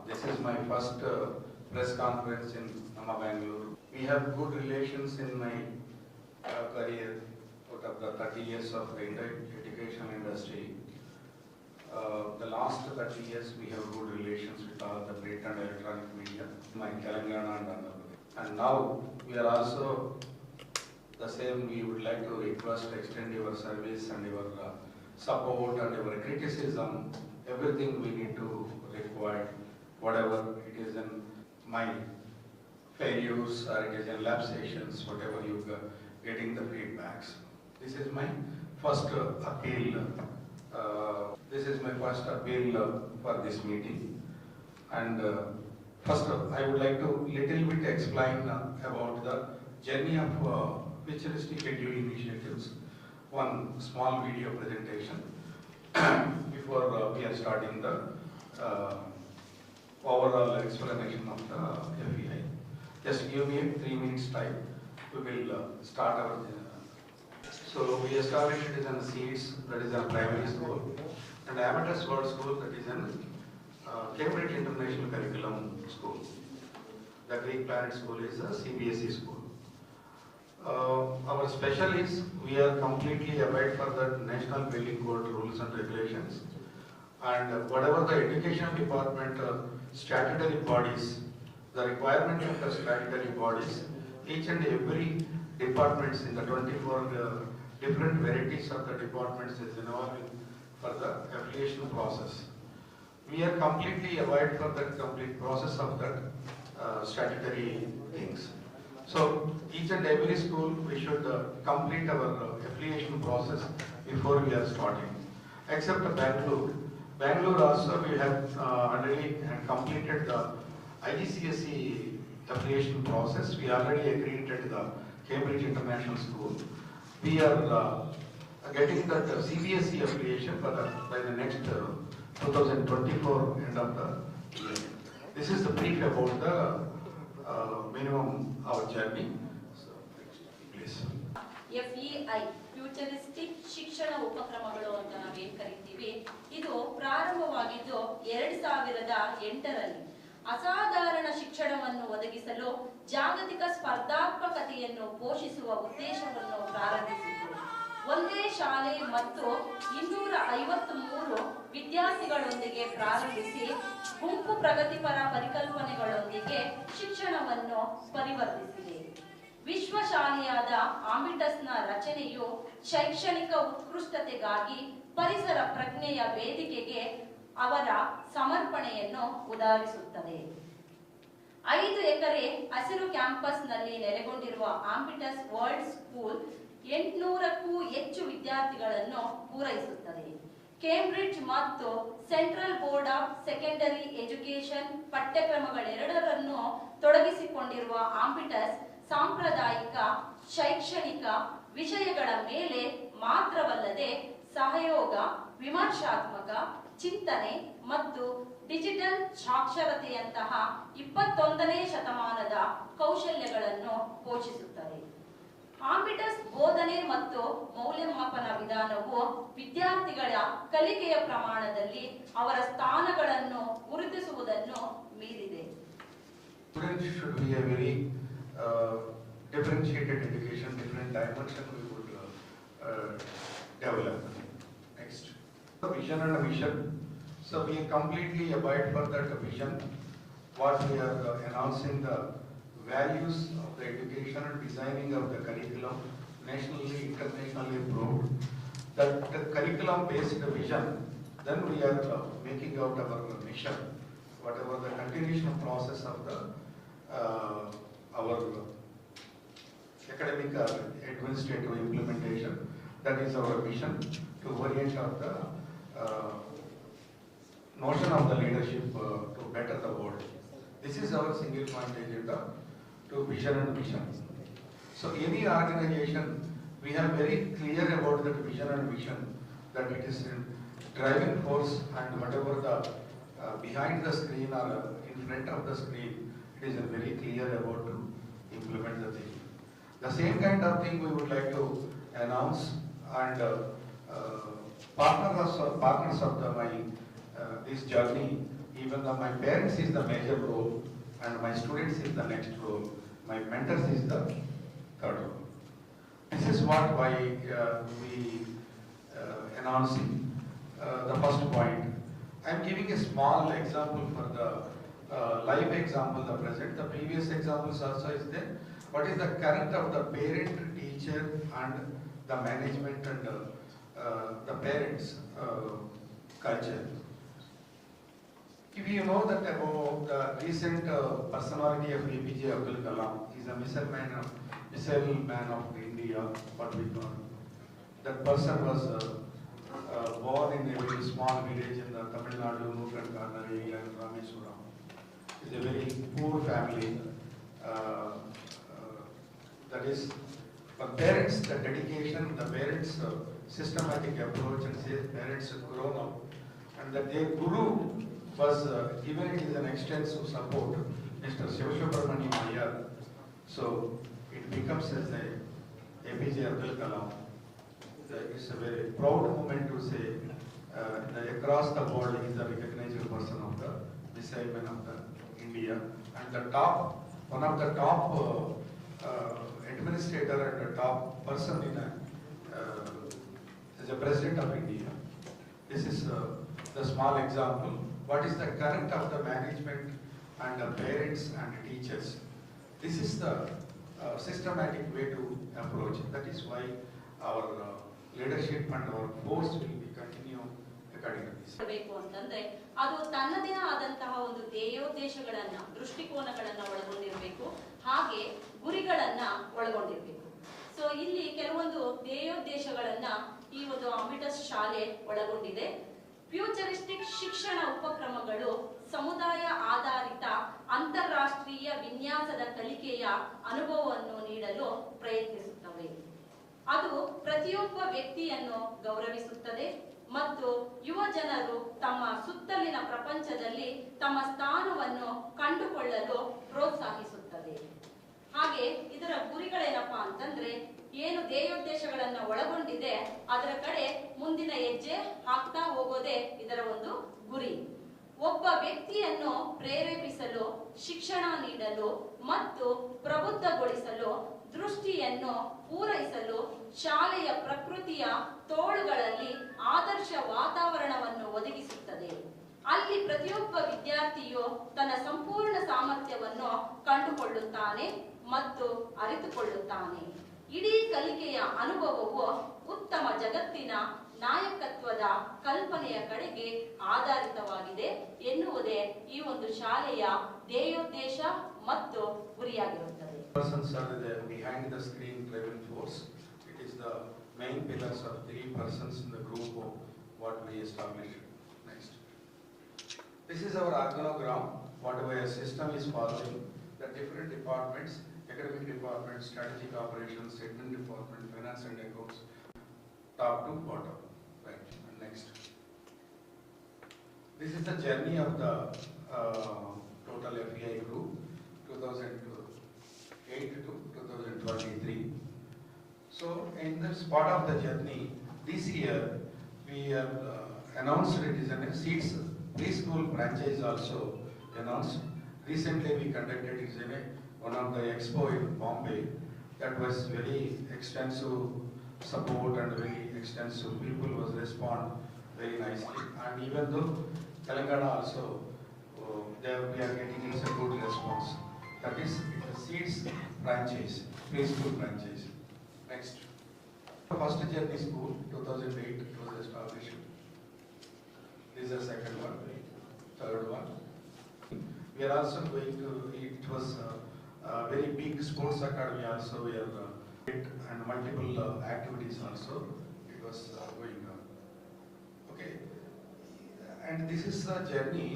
This is my first press conference in Bangalore. We have good relations in my career out of the 30 years of the education industry. The last 30 years we have good relations with all the print and electronic media, my Ygalna and Andhra Pradesh. And now we are also the same. We would like to request extend your service and your support and your criticism. Everything we need to require, whatever it is in my failures or it is in lab sessions, whatever you getting the feedbacks. This is my first appeal. This is my first appeal for this meeting. And first, I would like to little bit explain about the journey of futuristic edu initiatives. One small video presentation before we are starting the overall explanation of the FEI. Just give me 3 minutes time. We will start our. So we established it in seeds, that is a primary school, and Amateur World School, that is in Cambridge International Curriculum School. The Greek Planet School is a CBSE school. Our special is we are completely abide for the National Building Code rules and regulations, and whatever the education department statutory bodies, the requirement of the statutory bodies, each and every departments in the 24 different varieties of the departments is involved for the affiliation process. We are completely avoid for the complete process of that statutory things. So each and every school we should complete our affiliation process before we are starting. Except Bangalore. Bangalore also we have already completed the IGCSE affiliation process. We already accredited the Cambridge International School. We are getting that CBSE affiliation by the next 2024 end of the year. This is the brief about the minimum our journey. So, please. FEI futuristic ಶಿಕ್ಷಣ ಉಪಕ್ರಮಗಳು ಅಂತ ನಾವೇನ್ ಕರಿತೀವಿ, ಇದು ಪ್ರಾರಂಭವಾಗಿದ್ದು 2008ರಲ್ಲಿ ಅಸಾಧಾರಣ ಶಿಕ್ಷಣವನ್ನು ಒದಗಿಸಲು ಜಾಗತಿಕ ಸ್ಪರ್ಧಾತ್ಮಕತೆಯನ್ನು ಪೋಷಿಸುವ ಉದ್ದೇಶವನ್ನು ಪ್ರಾರಂಭಿಸಿತು. ಒಂದೇ ಶಾಲೆ ಮತ್ತು 253 ವಿದ್ಯಾರ್ಥಿಗಳೊಂದಿಗೆ ಪ್ರಾರಂಭಿಸಿ ಗುಂಪು ಪ್ರಗತಿಪರ ಪರಿಕಲ್ಪನೆಗಳೊಂದಿಗೆ ಶಿಕ್ಷಣವನ್ನು ಪರಿವರ್ತಿಸಿದೆ. ವಿಶ್ವಶಾಲೆಯಾದ ಆಂಬಿಟಸ್ನ ರಚನೆಯು ಶೈಕ್ಷಣಿಕ ಉತ್ಕೃಷ್ಟತೆಗಾಗಿ ಪರಿಸರ ಪ್ರಜ್ಞೆಯ ವೇದಿಕೆಗೆ ಅವರ ಸಮರ್ಪಣೆಯನ್ನು ಉದಾಹರಿಸುತ್ತದೆ. 5 ಎಕರೆ ಹಸಿರು ಕ್ಯಾಂಪಸ್ನಲ್ಲಿ ನೆಲೆಗೊಂಡಿರುವ ಆಂಬಿಟಸ್ ವರ್ಲ್ಡ್ ಸ್ಕೂಲ್ 800ಕ್ಕೂ ಹೆಚ್ಚು ವಿದ್ಯಾರ್ಥಿಗಳನ್ನು ಪೂರೈಸುತ್ತದೆ. ಕೇಂಬ್ರಿಡ್ಜ್ ಮತ್ತು central board of secondary education ಪಠ್ಯಕ್ರಮಗಳೆರಡರನ್ನು ತೊಡಗಿಸಿಕೊಂಡಿರುವ ಆಂಬಿಟಸ್ ಸಾಂಪ್ರದಾಯಿಕ ಶೈಕ್ಷಣಿಕ ವಿಷಯಗಳ ಮೇಲೆ ಮಾತ್ರವಲ್ಲದೆ ಸಹಯೋಗ, ವಿಮರ್ಶಾತ್ಮಕ ಚಿಂತನೆ ಮತ್ತು ಡಿಜಿಟಲ್ ಸಾಕ್ಷರತೆಯಂತಹ 21ನೇ ಶತಮಾನದ ಕೌಶಲ್ಯಗಳನ್ನು ಪೋಷಿಸುತ್ತದೆ. ಆಂಬಿಟಸ್ ಬೋಧನೆ ಮತ್ತು ಮೌಲ್ಯಮಾಪನ ವಿಧಾನವು ವಿದ್ಯಾರ್ಥಿಗಳ ಕಲಿಕೆಯ ಪ್ರಮಾಣದಲ್ಲಿ ಅವರ ಸ್ಥಾನಗಳನ್ನು ಗುರುತಿಸುವುದನ್ನು ಮೀರಿದೆ. Students should be a very differentiated education, different dimension we would develop. Next, the vision and mission. So we completely abide for that vision. What we are announcing the values of the education and designing of the curriculum, nationally, internationally approved. That the curriculum based vision, then we are making out our mission, whatever the continuation process of the our academic or administrative implementation. That is our mission to orient of the notion of the leadership to better the world. This is our single point agenda to vision and mission. So any organization, we have very clear about that vision and mission, that it is a driving force, and whatever the behind the screen or in front of the screen, it is very clear about to implement the thing. The same kind of thing we would like to announce, and partners of my this journey, even though my parents is the major role and my students is the next role, my mentors is the third role. This is what why we announcing the first point. I am giving a small example for the live example, the present. The previous examples also is there. What is the current of the parent, teacher and the management and the parents culture. If you know that about the recent personality of APJ Abdul Kalam, he is a missile man of India, what we call. That person was born in a very small village in the Tamil Nadu, Nukan, Yagala, Rameshwaram. It's a very poor family. That is, for parents, the dedication, the parents' systematic approach, and say parents have grown up, and that their guru was given it is an extensive support, Mr. Shivasubramanian Iyer. So it becomes as a APJ Abdul Kalam. It's a very proud moment to say that across the world he is a recognized person of the missile man of the India, and the top, one of the top administrator and the top person in as a president of India. This is the small example. What is the current of the management and the parents and teachers? This is the systematic way to approach. That is why our leadership and our force will be continue according to this. ಅಂತಂದ್ರೆ ಅದು ತನ್ನದೇ ಆದಂತಹ ಒಂದು ಧ್ಯೇಯೋದ್ದೇಶಗಳನ್ನ, ದೃಷ್ಟಿಕೋನಗಳನ್ನ ಒಳಗೊಂಡಿರಬೇಕು, ಹಾಗೆ ಗುರಿಗಳನ್ನ ಒಳಗೊಂಡಿರಬೇಕು. So ಇಲ್ಲಿ ಕೆಲವೊಂದು ಧ್ಯೇಯೋದ್ದೇಶಗಳನ್ನ ಈ ಒಂದು ಅಮಿಟಸ್ ಶಾಲೆ ಒಳಗೊಂಡಿದೆ. ಫ್ಯೂಚರಿಸ್ಟಿಕ್ ಶಿಕ್ಷಣ ಉಪಕ್ರಮಗಳು ಸಮುದಾಯ ಆಧಾರಿತ ಅಂತಾರಾಷ್ಟ್ರೀಯ ವಿನ್ಯಾಸದ ಕಲಿಕೆಯ ಅನುಭವವನ್ನು ನೀಡಲು ಪ್ರಯತ್ನಿಸುತ್ತವೆ. ಅದು ಪ್ರತಿಯೊಬ್ಬ ವ್ಯಕ್ತಿಯನ್ನು ಗೌರವಿಸುತ್ತದೆ ಮತ್ತು ಯುವ ಜನರು ತಮ್ಮ ಸುತ್ತಲಿನ ಪ್ರಪಂಚದಲ್ಲಿ ತಮ್ಮ ಸ್ಥಾನವನ್ನು ಕಂಡುಕೊಳ್ಳಲು ಪ್ರೋತ್ಸಾಹಿಸುತ್ತದೆ. ಹಾಗೆ ಇದರ ಗುರಿಗಳೇನಪ್ಪಾ ಅಂತಂದ್ರೆ, ಏನು ಧ್ಯೇಯೋದ್ದೇಶಗಳನ್ನ ಒಳಗೊಂಡಿದೆ ಅದರ ಕಡೆ ಮುಂದಿನ ಹೆಜ್ಜೆ ಹಾಕ್ತಾ ಹೋಗೋದೇ ಇದರ ಒಂದು ಗುರಿ. ಒಬ್ಬ ವ್ಯಕ್ತಿಯನ್ನು ಪ್ರೇರೇಪಿಸಲು, ಶಿಕ್ಷಣ ನೀಡಲು ಮತ್ತು ಪ್ರಬುದ್ಧಗೊಳಿಸಲು, ದೃಷ್ಟಿಯನ್ನು ಪೂರೈಸಲು ಶಾಲೆಯ ಪ್ರಕೃತಿಯ ತೋಳುಗಳಲ್ಲಿ ಆದರ್ಶ ವಾತಾವರಣವನ್ನು ಒದಗಿಸುತ್ತದೆ. ಅಲ್ಲಿ ಪ್ರತಿಯೊಬ್ಬ ವಿದ್ಯಾರ್ಥಿಯು ತನ್ನ ಸಂಪೂರ್ಣ ಸಾಮರ್ಥ್ಯವನ್ನು ಕಂಡುಕೊಳ್ಳುತ್ತಾನೆ ಮತ್ತು ಅರಿತುಕೊಳ್ಳುತ್ತಾನೆ. ಇಡೀ ಕಲಿಕೆಯ ಅನುಭವವು ಉತ್ತಮ ಜಗತ್ತಿನ ನಾಯಕತ್ವದ ಕಲ್ಪನೆಯ ಕಡೆಗೆ ಆಧಾರಿತವಾಗಿದೆ ಎನ್ನುವುದೇ ಈ ಒಂದು ಶಾಲೆಯ ಧ್ಯೇಯೋದ್ದೇಶ ಮತ್ತು ಗುರಿಯಾಗಿರುತ್ತದೆ. Persons are behind the screen driving force. It is the main pillars of 3 persons in the group of what we established. Next. This is our organogram, what our system is following. The different departments, academic department, strategic operations, admin department, finance and accounts, top to bottom. Right. And next. This is the journey of the total FEI group, 2008 to 2023. So in this part of the journey, this year we have announced it is a seeds preschool franchise also announced. Recently we conducted it in one of the expo in Bombay. That was very extensive support and very extensive people was respond very nicely. And even though Telangana also there we are getting a good response. That is seeds franchise, preschool franchise. Next. First journey school, 2008 it was established. This is the second one, third one. We are also going to, it was a very big sports academy also, we are and multiple activities also, it was going on. Okay. And this is the journey,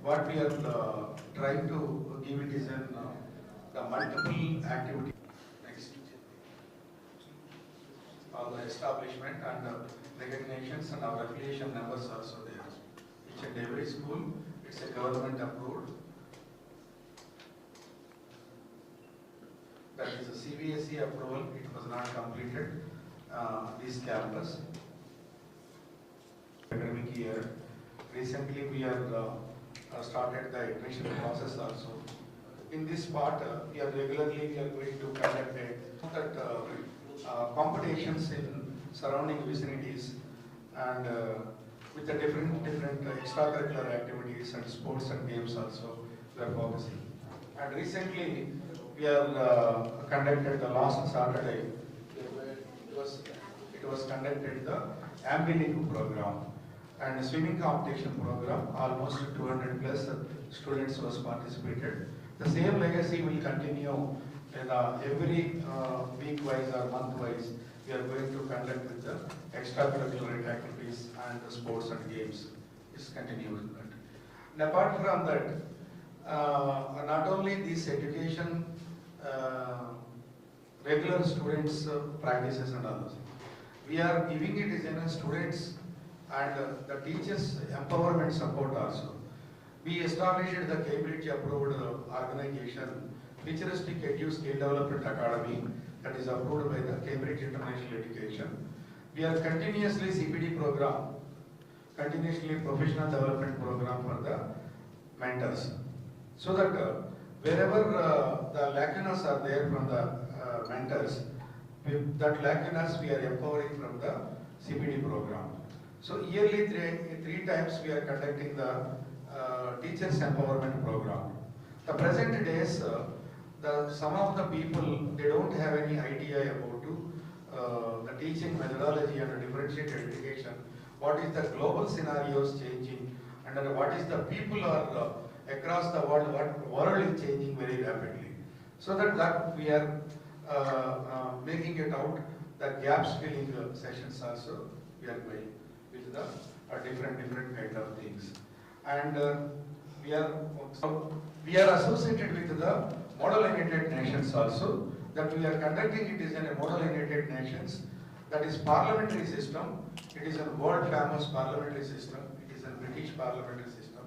what we are trying to give it is in the multiple activity. Next. All the establishment and recognitions and our affiliation numbers also there. Each and every school, it's a government approved. That is a CBSE approval, it was not completed, this campus. Academic year, recently we are started the admission process also. In this part, we are regularly going to conduct competitions in surrounding vicinities and with the different extracurricular activities and sports and games also we are focusing. And recently we are conducted the last Saturday. It was conducted the Ambiliku program and swimming competition program. Almost 200 plus students was participated. The same legacy will continue in every week wise or month wise. We are going to conduct with the extracurricular activities and the sports and games. It's continued. And apart from that, not only this education, regular students practices and others. We are giving it as students and the teachers empowerment support also. We established the Cambridge approved organization, Futuristic Edu Skill Development Academy, that is approved by the Cambridge International Education. We are continuously CPD program, continuously professional development program for the mentors. So that wherever the lacunas are there from the mentors, that lacunas we are empowering from the CPD program. So yearly three times we are conducting the teachers empowerment program. The present days, some of the people, they don't have any idea about the teaching methodology and differentiated education. What is the global scenarios changing and what is the people are across the world, what world is changing very rapidly. So that we are making it out, the gaps filling sessions also we are going with the different kind of things. And we are associated with the Model United Nations also, that we are conducting it is in a Model United Nations, that is parliamentary system. It is a world famous parliamentary system. It is a British parliamentary system.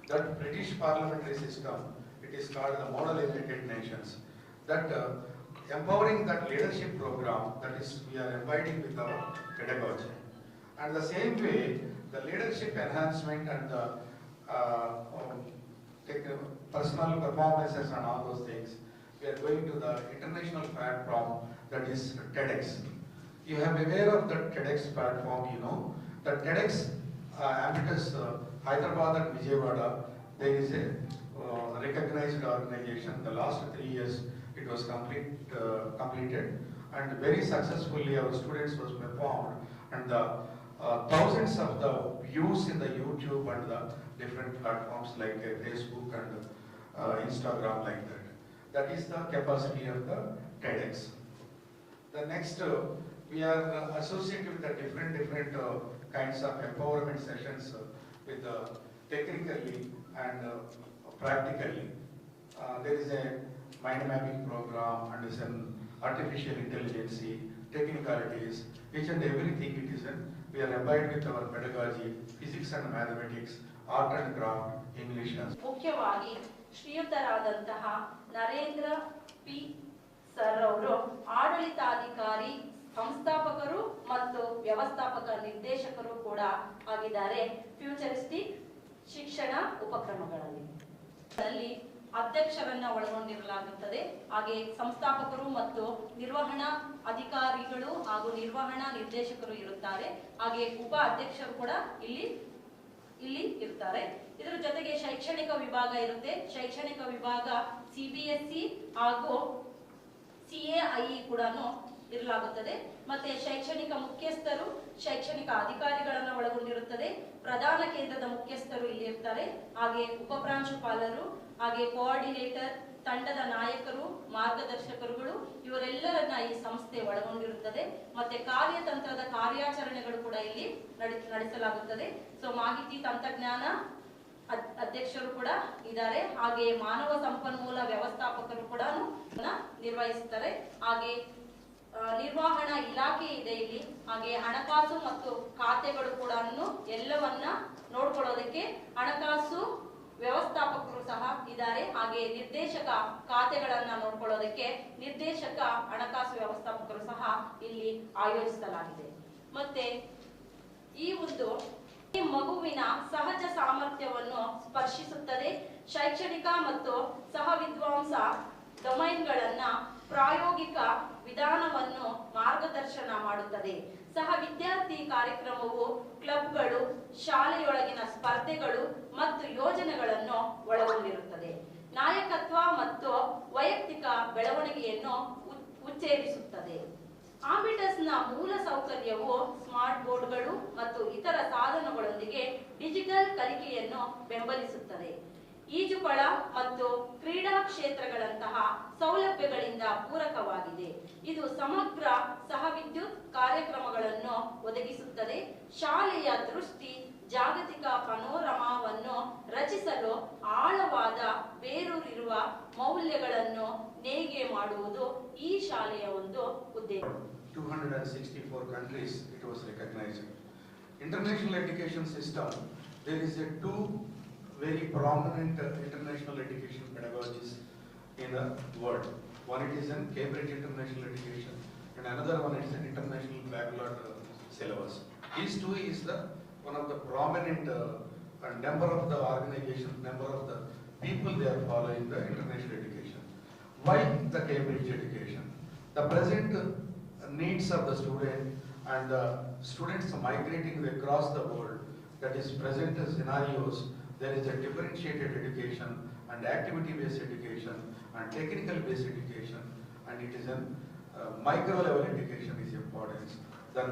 That British parliamentary system, it is called the Model United Nations. That empowering that leadership program, that is we are inviting with our pedagogy. And the same way, the leadership enhancement and the personal performances and all those things, we are going to the international platform, that is TEDx. You have aware of the TEDx platform, you know. The TEDx, Amicus Hyderabad and Vijayawada, there is a recognized organization. The last 3 years it was completed and very successfully our students was performed, and the thousands of the views in the YouTube and the different platforms like Facebook and Instagram like that. That is the capacity of the TEDx. The next, we are associated with the different kinds of empowerment sessions with technically and practically. There is a mind mapping program and is an artificial intelligence, technicalities, each and everything it is in. We are abide with our pedagogy, physics and mathematics, art and craft, English and ಮುಖ್ಯವಾಗಿ ಶ್ರೀಯುತರಾದಂತಹ Narendra P sir ಅವರು ಆಡಳಿತಾಧಿಕಾರಿ, ಸಂಸ್ಥಾಪಕರು ಮತ್ತು ವ್ಯವಸ್ಥಾಪಕ ನಿರ್ದೇಶಕರು ಕೂಡ ಆಗಿದ್ದಾರೆ futuristic ಶಿಕ್ಷಣ ಉಪಕ್ರಮಗಳಲ್ಲಿ. ಅಧ್ಯಕ್ಷರನ್ನ ಒಳಗೊಂಡಿರಲಾಗುತ್ತದೆ. ಹಾಗೆ ಸಂಸ್ಥಾಪಕರು ಮತ್ತು ನಿರ್ವಹಣಾ ಅಧಿಕಾರಿಗಳು ಹಾಗೂ ನಿರ್ವಹಣಾ ನಿರ್ದೇಶಕರು ಇರುತ್ತಾರೆ. ಹಾಗೆ ಉಪ ಅಧ್ಯಕ್ಷರು ಕೂಡ ಇಲ್ಲಿ ಇರ್ತಾರೆ. ಇದರ ಜೊತೆಗೆ ಶೈಕ್ಷಣಿಕ ವಿಭಾಗ ಇರುತ್ತೆ. ಶೈಕ್ಷಣಿಕ ವಿಭಾಗ CBSE ಹಾಗೂ CAIE ಕೂಡ ಇರಲಾಗುತ್ತದೆ. ಮತ್ತೆ ಶೈಕ್ಷಣಿಕ ಮುಖ್ಯಸ್ಥರು, ಶೈಕ್ಷಣಿಕ ಅಧಿಕಾರಿಗಳನ್ನ ಒಳಗೊಂಡಿರುತ್ತದೆ. ಪ್ರಧಾನ ಕೇಂದ್ರದ ಮುಖ್ಯಸ್ಥರು ಇಲ್ಲಿ ಇರ್ತಾರೆ. ಹಾಗೆ ಉಪಪ್ರಾಂಶುಪಾಲರು, ಹಾಗೆ ಕೋಆರ್ಡಿನೇಟರ್, ತಂಡದ ನಾಯಕರು, ಮಾರ್ಗದರ್ಶಕರುಗಳು ಇವರೆಲ್ಲರನ್ನ ಈ ಸಂಸ್ಥೆ ಒಳಗೊಂಡಿರುತ್ತದೆ. ಮತ್ತೆ ಕಾರ್ಯತಂತ್ರದ ಕಾರ್ಯಾಚರಣೆಗಳು ಕೂಡ ಇಲ್ಲಿ ನಡೆಸಲಾಗುತ್ತದೆ. ಸೊ ಮಾಹಿತಿ ತಂತ್ರಜ್ಞಾನ ಅಧ್ಯಕ್ಷರು ಕೂಡ ಇದ್ದಾರೆ. ಹಾಗೆ ಮಾನವ ಸಂಪನ್ಮೂಲ ವ್ಯವಸ್ಥಾಪಕರು ಕೂಡ ನಿರ್ವಹಿಸುತ್ತಾರೆ. ಹಾಗೆ ನಿರ್ವಹಣಾ ಇಲಾಖೆ ಇದೆ ಇಲ್ಲಿ. ಹಾಗೆ ಹಣಕಾಸು ಮತ್ತು ಖಾತೆಗಳು ಕೂಡ ಎಲ್ಲವನ್ನ ನೋಡ್ಕೊಳ್ಳೋದಕ್ಕೆ ಹಣಕಾಸು ವ್ಯವಸ್ಥಾಪಕರು ಸಹ ಇದ್ದಾರೆ. ಹಾಗೆ ನಿರ್ದೇಶಕ ಖಾತೆಗಳನ್ನ ನೋಡ್ಕೊಳ್ಳೋದಕ್ಕೆ ನಿರ್ದೇಶಕ ಹಣಕಾಸು ವ್ಯವಸ್ಥಾಪಕರು ಸಹ ಇಲ್ಲಿ ಆಯೋಜಿಸಲಾಗಿದೆ. ಮತ್ತೆ ಈ ಒಂದು ಈ ಮಗುವಿನ ಸಹಜ ಸಾಮರ್ಥ್ಯವನ್ನು ಸ್ಪರ್ಶಿಸುತ್ತದೆ. ಶೈಕ್ಷಣಿಕ ಮತ್ತು ಸಹ ವಿದ್ವಾಂಸ ಡೊಮೈನ್ಗಳನ್ನ ಪ್ರಾಯೋಗಿಕ ವಿಧಾನವನ್ನು ಮಾರ್ಗದರ್ಶನ ಮಾಡುತ್ತದೆ. ಸಹ ವಿದ್ಯಾರ್ಥಿ ಕಾರ್ಯಕ್ರಮವು ಕ್ಲಬ್ಗಳು, ಶಾಲೆಯೊಳಗಿನ ಸ್ಪರ್ಧೆಗಳು ಮತ್ತು ಯೋಜನೆಗಳನ್ನು ಒಳಗೊಂಡಿರುತ್ತದೆ. ನಾಯಕತ್ವ ಮತ್ತು ವೈಯಕ್ತಿಕ ಬೆಳವಣಿಗೆಯನ್ನು ಉತ್ತೇಜಿಸುತ್ತದೆ. ಆಂಬಿಟಸ್ನ ಮೂಲ ಸೌಕರ್ಯವು ಸ್ಮಾರ್ಟ್ ಬೋರ್ಡ್ಗಳು ಮತ್ತು ಇತರ ಸಾಧನಗಳೊಂದಿಗೆ ಡಿಜಿಟಲ್ ಕಲಿಕೆಯನ್ನು ಬೆಂಬಲಿಸುತ್ತದೆ. ಈಜುಕೊಳ ಮತ್ತು ಕ್ರೀಡಾ ಕ್ಷೇತ್ರಗಳಂತಹ ಸೌಲಭ್ಯಗಳಿಂದ ಪೂರಕವಾಗಿದೆ. ಇದು ಸಮಗ್ರ ಸಹವಿದ್ಯುತ್ ಕಾರ್ಯಕ್ರಮಗಳನ್ನು ಒದಗಿಸುತ್ತದೆ. ಶಾಲೆಯ ದೃಷ್ಟಿ ಜಾಗತಿಕ ಪನೋರಮಾವನ್ನು ರಚಿಸಲು ಆಳವಾದ ಬೇರೂರಿರುವ ಮೌಲ್ಯಗಳನ್ನು ನೇಯ್ಗೆ ಮಾಡುವುದು ಈ ಶಾಲೆಯ ಒಂದು ಉದ್ದೇಶ. 264 countries it was recognized. International education system, there is a two very prominent international education pedagogies in the world. One it is in Cambridge International Education and another one is an International Baccalaureate syllabus. These two is the one of the prominent number of the organizations, number of the people they are following the international education. Why the Cambridge education? The present needs of the student and the students migrating across the world, that is present scenarios, there is a differentiated education and activity-based education and technical-based education, and it is a micro-level education is important. Then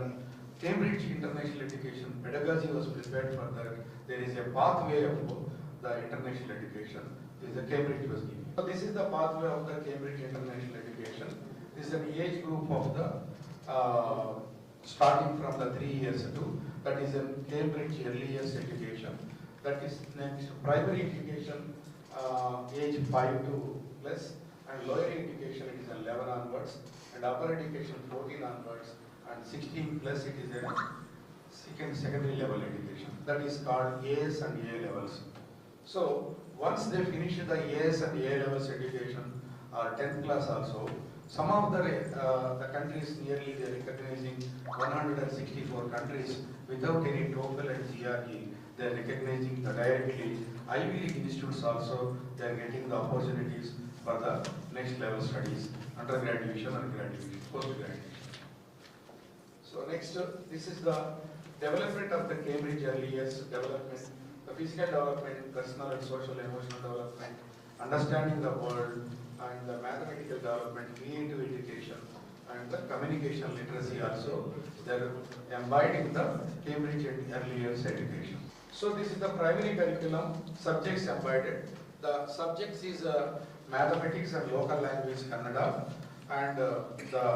Cambridge International Education pedagogy was prepared for that. There is a pathway of the international education. This is the Cambridge was given. So this is the pathway of the Cambridge International Education. This is an age group of the starting from the 3 years to, that is in Cambridge early years education. That is next primary education age 5 to plus, and lower education it is 11 onwards, and upper education 14 onwards, and 16 plus it is a secondary level education. That is called AS and A levels. So once they finish the AS and A levels education or 10th class also, some of the countries nearly they are recognizing 164 countries without any TOEFL and GRE. They are recognizing the directly. Ivy League institutes also they are getting the opportunities for the next level studies, undergraduation and graduation, post-graduation. So next, this is the development of the Cambridge early years development, the physical development, personal and social emotional development, understanding the world, and the mathematical development, creative education, and the communication literacy also. They are embodied in the Cambridge early years education. So this is the primary curriculum, subjects embodied. The subjects is mathematics and local language Kannada, and the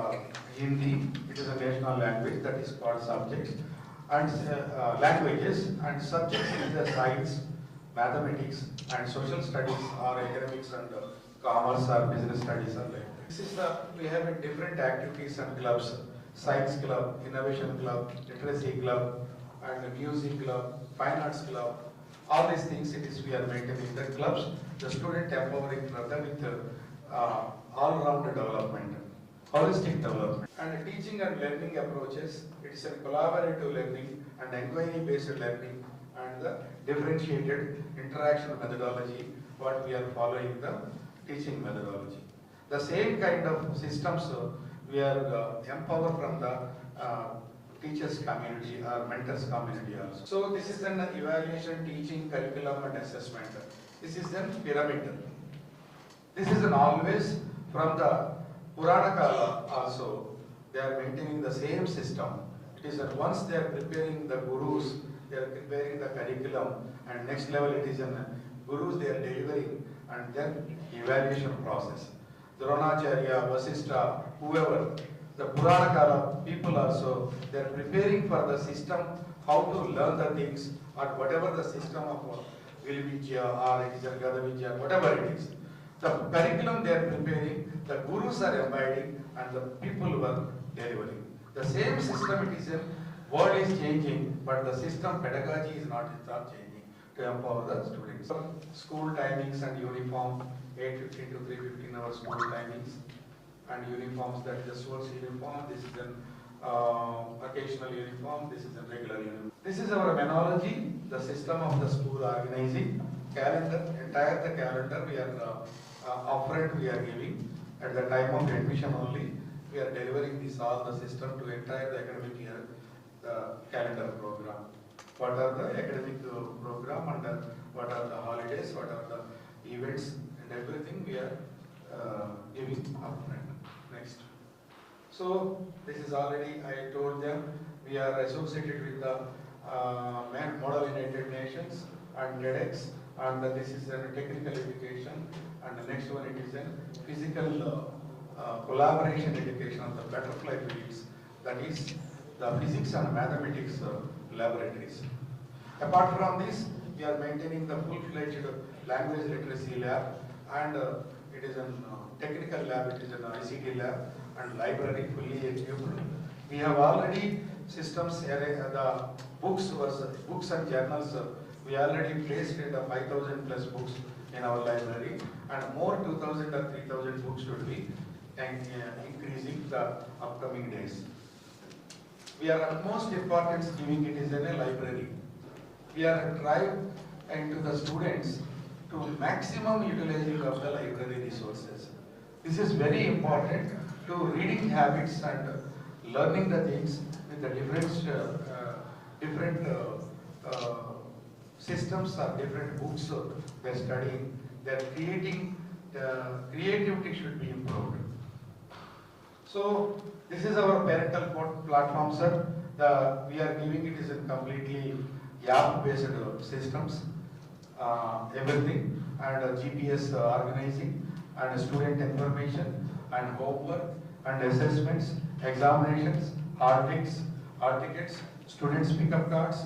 Hindi, it is a national language, that is called subjects, and languages, and subjects is the science, mathematics, and social studies or academics and commerce or business studies or like. This is the, we have different activities and clubs, science club, innovation club, literacy club, and music club, fine arts club. All these things it is we are maintaining the clubs, the student empowering further with all-round development, holistic development. And teaching and learning approaches, it is a collaborative learning and inquiry-based learning and the differentiated interaction methodology, what we are following the teaching methodology. The same kind of systems we are empower from the teachers community or mentors community also. So this is an evaluation, teaching, curriculum and assessment. This is then pyramid. This is an always from the Purana Kala also, they are maintaining the same system. It is that once they are preparing the gurus, they are preparing the curriculum, and next level it is an gurus they are delivering, and then evaluation process. Dronacharya, Vasishtha, whoever, the Purana Kala people also, they are preparing for the system, how to learn the things, or whatever the system of Vilvijya or it is a Gadavijya, whatever it is. The curriculum they are preparing, the gurus are abiding, and the people were delivering. The same system it is in, world is changing, but the system pedagogy is not changing to empower the students. School timings and uniform, 8:15 to 3:15 hours school timings, and uniforms, that is the source uniform. This is an occasional uniform, this is a regular uniform. This is our menology, the system of the school organizing, calendar, entire the calendar we are offered, we are giving at the time of admission only. We are delivering this all the system to entire the academic year, the calendar program. What are the academic program and what are the holidays, what are the events and everything we are giving upfront. Next. So this is already I told them we are associated with the Model United Nations and TEDx, and this is a technical education, and the next one it is a physical collaboration education of the butterfly fields, that is the physics and mathematics laboratories. Apart from this, we are maintaining the full-fledged language literacy lab, and it is a technical lab, it is an ICT lab, and library fully equipped. We have already systems, the books and journals, we already placed the 5,000 plus books in our library, and more 2,000 or 3,000 books should be increasing the upcoming days. We are utmost importance giving it is in a library. We are trying into the students to maximum utilizing of the library resources. This is very important to reading habits and learning the things with the different systems or different books they are studying. They are creating, creativity should be improved. So this is our parental platform, sir. We are giving it is a completely app-based systems, everything, and GPS organizing, and student information, and homework, and assessments, examinations, hall tickets, students pickup cards,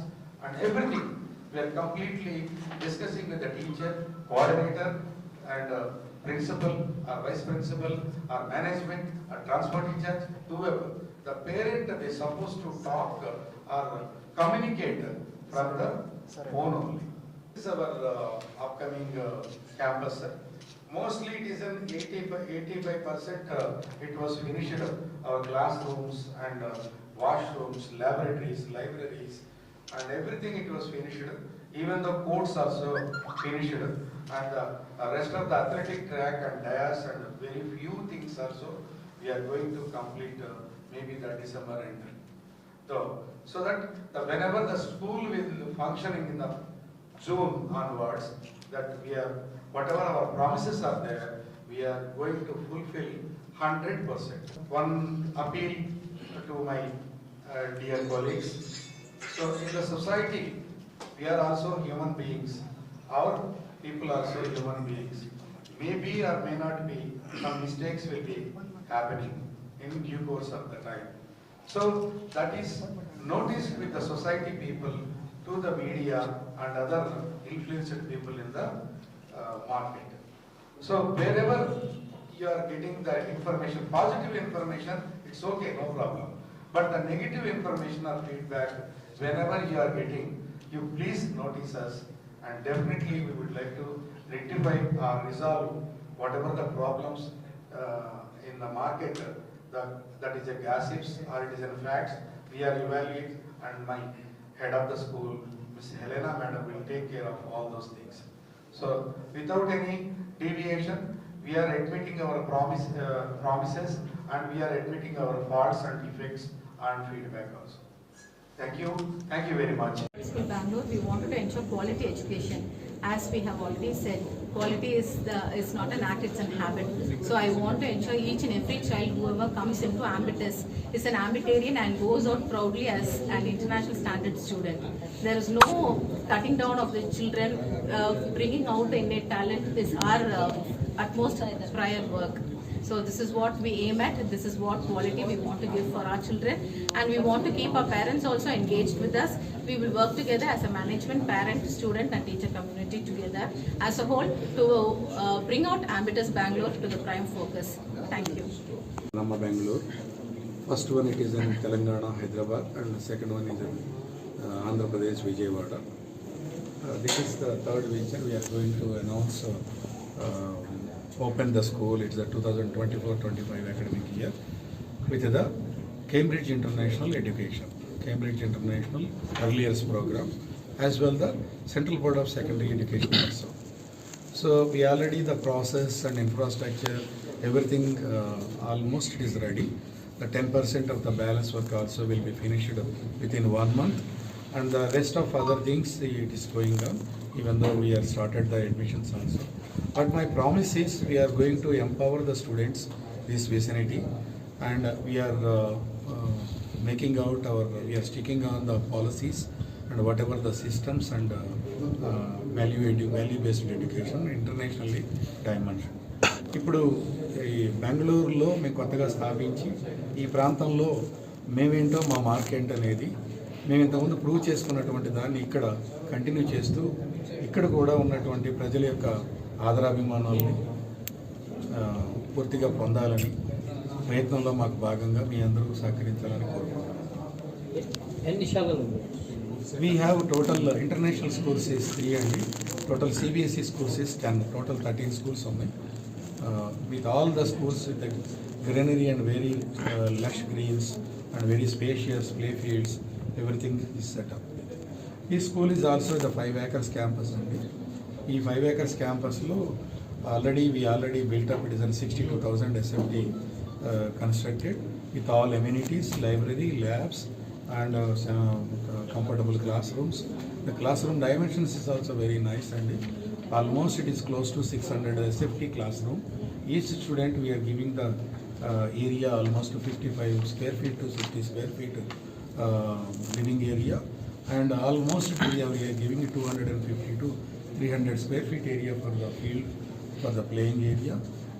and everything. We are completely discussing with the teacher, coordinator, and principal, or vice principal, or management, or transport teacher, whoever. The parent is supposed to talk or communicate from the phone only. This is our upcoming campus. Mostly it is an 85% it was finished, our classrooms and washrooms, laboratories, libraries, and everything it was finished. Even the courts also finished, and the rest of the athletic track and dais and very few things also we are going to complete maybe the December end. So that whenever the school will functioning in the June onwards, that we are, whatever our promises are there, we are going to fulfill 100%. One appeal to my dear colleagues. So in the society, we are also human beings. Our people are also human beings. Maybe or may not be, some mistakes will be happening in due course of the time. So that is noticed with the society people, to the media and other influenced people in the market. So wherever you are getting the information, positive information, it's okay, no problem. But the negative information or feedback, whenever you are getting, you please notice us, and definitely we would like to rectify or resolve whatever the problems in the market, that is a gossips or it is a facts, we are evaluating, and my head of the school, Ms. Helena Madam, will take care of all those things. So without any deviation, we are admitting our promises, and we are admitting our faults and defects and feedback also. Thank you very much. In Bangalore, we wanted to ensure quality education. As we have already said, quality is not an act, it's an habit. So I want to ensure each and every child, whoever comes into Ambitus, is an Ambitarian and goes out proudly as an international standard student. There is no cutting down of the children. Bringing out the innate talent is our utmost prior work. So this is what we aim at, this is what quality we want to give for our children, and we want to keep our parents also engaged with us. We will work together as a management, parent, student and teacher community together as a whole to bring out Ambitus Bangalore to the prime focus. Thank you. Nama Bangalore. First one it is in Telangana, Hyderabad, and the second one is in Andhra Pradesh, Vijayawada. This is the third venture. We are going to announce open the school. It's the 2024-25 academic year with the Cambridge International Education, Cambridge International Early Years Program, as well the Central Board of Secondary Education also. So we already the process and infrastructure, everything almost it is ready. The 10% of the balance work also will be finished within 1 month, and the rest of other things it is going on, even though we have started the admissions also. But my promise is we are going to empower the students this vicinity, and we are making out we are sticking on the policies and whatever the systems and value-based education internationally dimension. ఇప్పుడు ఈ బెంగళూరులో మేము కొత్తగా స్థాపించి ఈ ప్రాంతంలో మేమేంటో మా market అనేది మేము ఇంతకుముందు ప్రూవ్ చేసుకున్నటువంటి దాన్ని ఇక్కడ కంటిన్యూ చేస్తూ ఇక్కడ కూడా ఉన్నటువంటి ప్రజల యొక్క ఆదరాభిమానాలని పూర్తిగా పొందాలని ప్రయత్నంలో మాకు భాగంగా మీ అందరూ సహకరించాలని కోరుకుంటున్నాను. We have total international schools is 3 and total CBSE schools is 10, total 13 schools only. With all the schools with the greenery and very lush greens and very spacious play fields, everything is set up. This school is also the 5 acres campus only. This 5 acres campus lo we already built up. It is a 62,000 SFT constructed with all amenities, library, labs, and comfortable classrooms. The classroom dimensions is also very nice, and almost it is close to 600 SFT classroom. Each student we are giving the area almost 55 square feet to 60 square feet living area, and almost we are giving 250 to 300 square feet area for the field, for the playing area,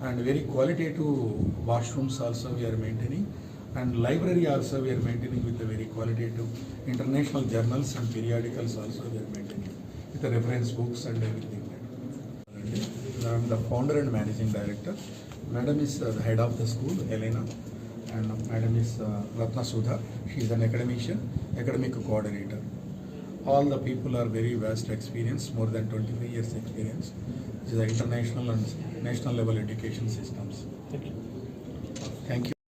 and very qualitative washrooms also we are maintaining, and library also we are maintaining with the very qualitative international journals and periodicals also we are maintaining with the reference books and everything. I am the founder and managing director. Madam is the head of the school, Ygalna, and Madam is Ratna Sudha. She is an academic coordinator. All the people are very vast experience, more than 23 years experience. This is the international and national level education systems. Thank you.